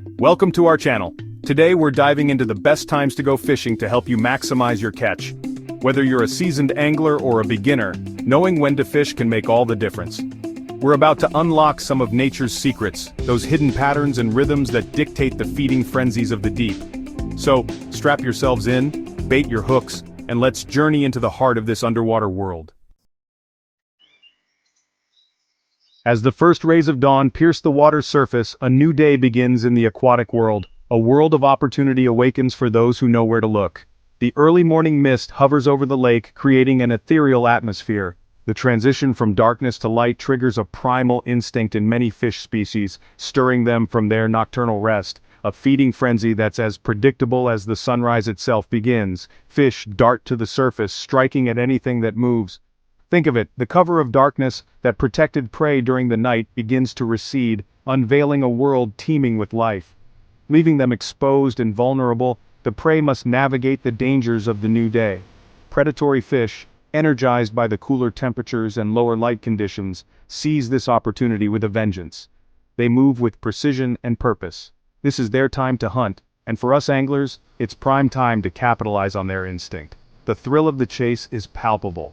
Welcome to our channel. Today we're diving into the best times to go fishing to help you maximize your catch. Whether you're a seasoned angler or a beginner, knowing when to fish can make all the difference. We're about to unlock some of nature's secrets, those hidden patterns and rhythms that dictate the feeding frenzies of the deep. So, strap yourselves in, bait your hooks, and let's journey into the heart of this underwater world. As the first rays of dawn pierce the water's surface, a new day begins in the aquatic world. A world of opportunity awakens for those who know where to look. The early morning mist hovers over the lake, creating an ethereal atmosphere. The transition from darkness to light triggers a primal instinct in many fish species, stirring them from their nocturnal rest. A feeding frenzy that's as predictable as the sunrise itself begins. Fish dart to the surface, striking at anything that moves. Think of it, the cover of darkness that protected prey during the night begins to recede, unveiling a world teeming with life. Leaving them exposed and vulnerable, the prey must navigate the dangers of the new day. Predatory fish, energized by the cooler temperatures and lower light conditions, seize this opportunity with a vengeance. They move with precision and purpose. This is their time to hunt, and for us anglers, it's prime time to capitalize on their instinct. The thrill of the chase is palpable.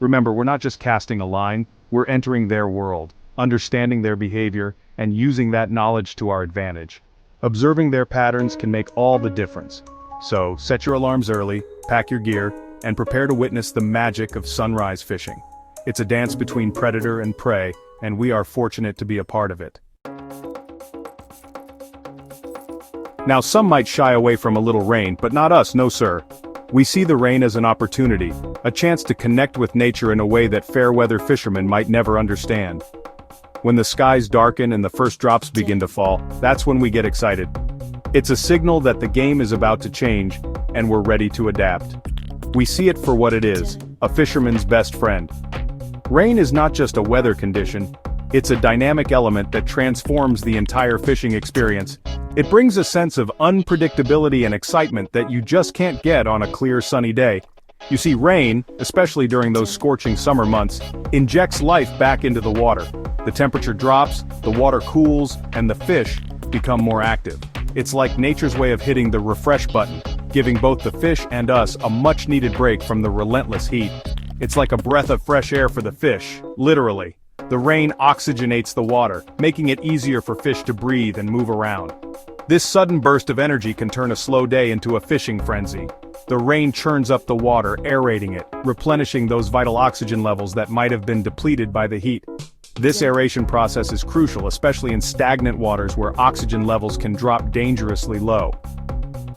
Remember, we're not just casting a line, we're entering their world, understanding their behavior, and using that knowledge to our advantage. Observing their patterns can make all the difference. So, set your alarms early, pack your gear, and prepare to witness the magic of sunrise fishing. It's a dance between predator and prey, and we are fortunate to be a part of it. Now, some might shy away from a little rain, but not us, no sir. We see the rain as an opportunity, a chance to connect with nature in a way that fair-weather fishermen might never understand. When the skies darken and the first drops begin to fall, that's when we get excited. It's a signal that the game is about to change, and we're ready to adapt. We see it for what it is, a fisherman's best friend. Rain is not just a weather condition, it's a dynamic element that transforms the entire fishing experience. It brings a sense of unpredictability and excitement that you just can't get on a clear sunny day. You see, rain, especially during those scorching summer months, injects life back into the water. The temperature drops, the water cools, and the fish become more active. It's like nature's way of hitting the refresh button, giving both the fish and us a much-needed break from the relentless heat. It's like a breath of fresh air for the fish, literally. The rain oxygenates the water, making it easier for fish to breathe and move around. This sudden burst of energy can turn a slow day into a fishing frenzy. The rain churns up the water, aerating it, replenishing those vital oxygen levels that might have been depleted by the heat. This aeration process is crucial, especially in stagnant waters where oxygen levels can drop dangerously low.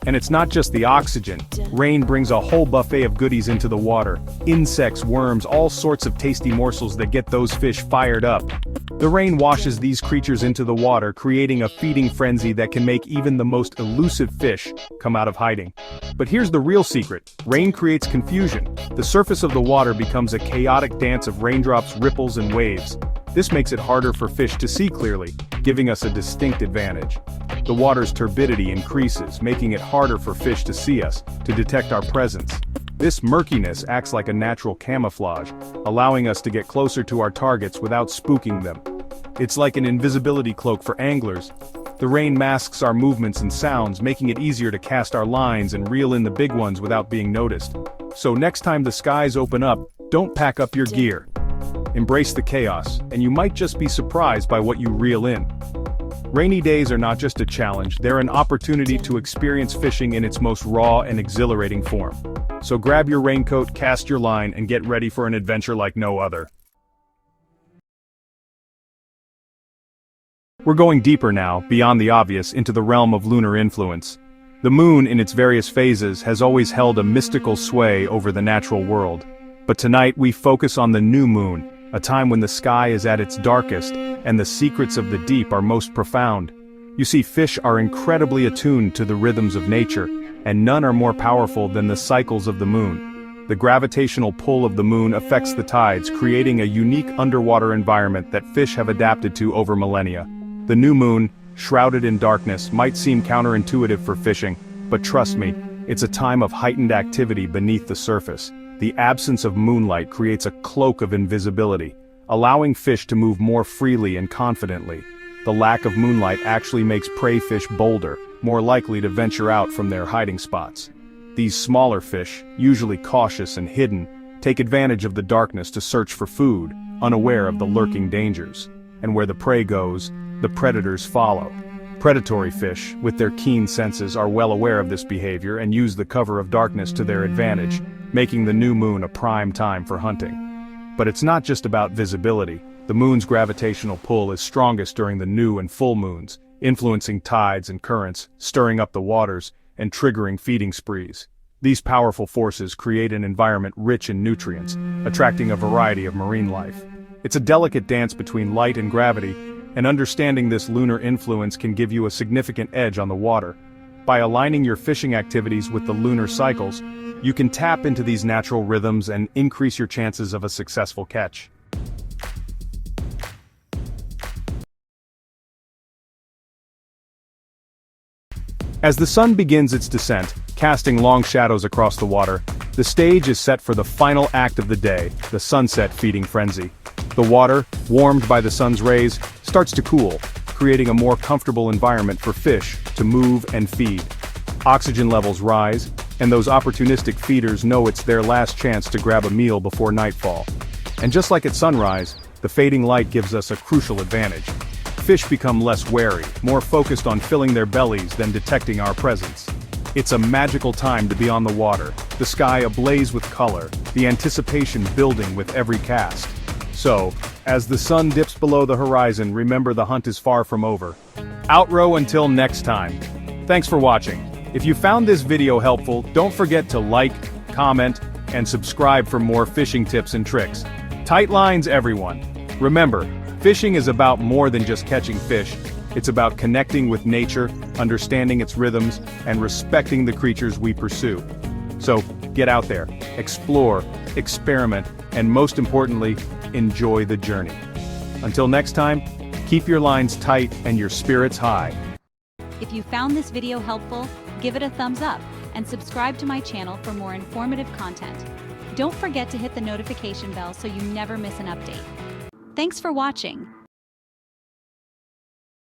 And it's not just the oxygen. Rain brings a whole buffet of goodies into the water. Insects, worms, all sorts of tasty morsels that get those fish fired up. The rain washes these creatures into the water, creating a feeding frenzy that can make even the most elusive fish come out of hiding. But here's the real secret. Rain creates confusion. The surface of the water becomes a chaotic dance of raindrops, ripples, and waves. This makes it harder for fish to see clearly, giving us a distinct advantage. The water's turbidity increases, making it harder for fish to see us, to detect our presence. This murkiness acts like a natural camouflage, allowing us to get closer to our targets without spooking them. It's like an invisibility cloak for anglers. The rain masks our movements and sounds, making it easier to cast our lines and reel in the big ones without being noticed. So next time the skies open up, don't pack up your gear. Embrace the chaos, and you might just be surprised by what you reel in. Rainy days are not just a challenge, they're an opportunity to experience fishing in its most raw and exhilarating form. So grab your raincoat, cast your line, and get ready for an adventure like no other. We're going deeper now, beyond the obvious, into the realm of lunar influence. The moon, in its various phases, has always held a mystical sway over the natural world. But tonight we focus on the new moon, a time when the sky is at its darkest, and the secrets of the deep are most profound. You see, fish are incredibly attuned to the rhythms of nature, and none are more powerful than the cycles of the moon. The gravitational pull of the moon affects the tides, creating a unique underwater environment that fish have adapted to over millennia. The new moon, shrouded in darkness, might seem counterintuitive for fishing, but trust me, it's a time of heightened activity beneath the surface. The absence of moonlight creates a cloak of invisibility, allowing fish to move more freely and confidently. The lack of moonlight actually makes prey fish bolder, more likely to venture out from their hiding spots. These smaller fish, usually cautious and hidden, take advantage of the darkness to search for food, unaware of the lurking dangers. And where the prey goes, the predators follow. Predatory fish, with their keen senses, are well aware of this behavior and use the cover of darkness to their advantage, making the new moon a prime time for hunting. But it's not just about visibility. The moon's gravitational pull is strongest during the new and full moons, influencing tides and currents, stirring up the waters, and triggering feeding sprees. These powerful forces create an environment rich in nutrients, attracting a variety of marine life. It's a delicate dance between light and gravity, and understanding this lunar influence can give you a significant edge on the water. By aligning your fishing activities with the lunar cycles, you can tap into these natural rhythms and increase your chances of a successful catch. As the sun begins its descent, casting long shadows across the water, the stage is set for the final act of the day, the sunset feeding frenzy. The water, warmed by the sun's rays, starts to cool, creating a more comfortable environment for fish to move and feed. Oxygen levels rise, and those opportunistic feeders know it's their last chance to grab a meal before nightfall. And just like at sunrise, the fading light gives us a crucial advantage. Fish become less wary, more focused on filling their bellies than detecting our presence. It's a magical time to be on the water, the sky ablaze with color, the anticipation building with every cast. So, as the sun dips below the horizon, remember the hunt is far from over. Outrow until next time. Thanks for watching. If you found this video helpful, don't forget to like, comment, and subscribe for more fishing tips and tricks. Tight lines, everyone. Remember, fishing is about more than just catching fish. It's about connecting with nature, understanding its rhythms, and respecting the creatures we pursue. So, get out there, explore, experiment, and most importantly, enjoy the journey. Until next time, keep your lines tight and your spirits high. If you found this video helpful, give it a thumbs up and subscribe to my channel for more informative content. Don't forget to hit the notification bell so you never miss an update. Thanks for watching.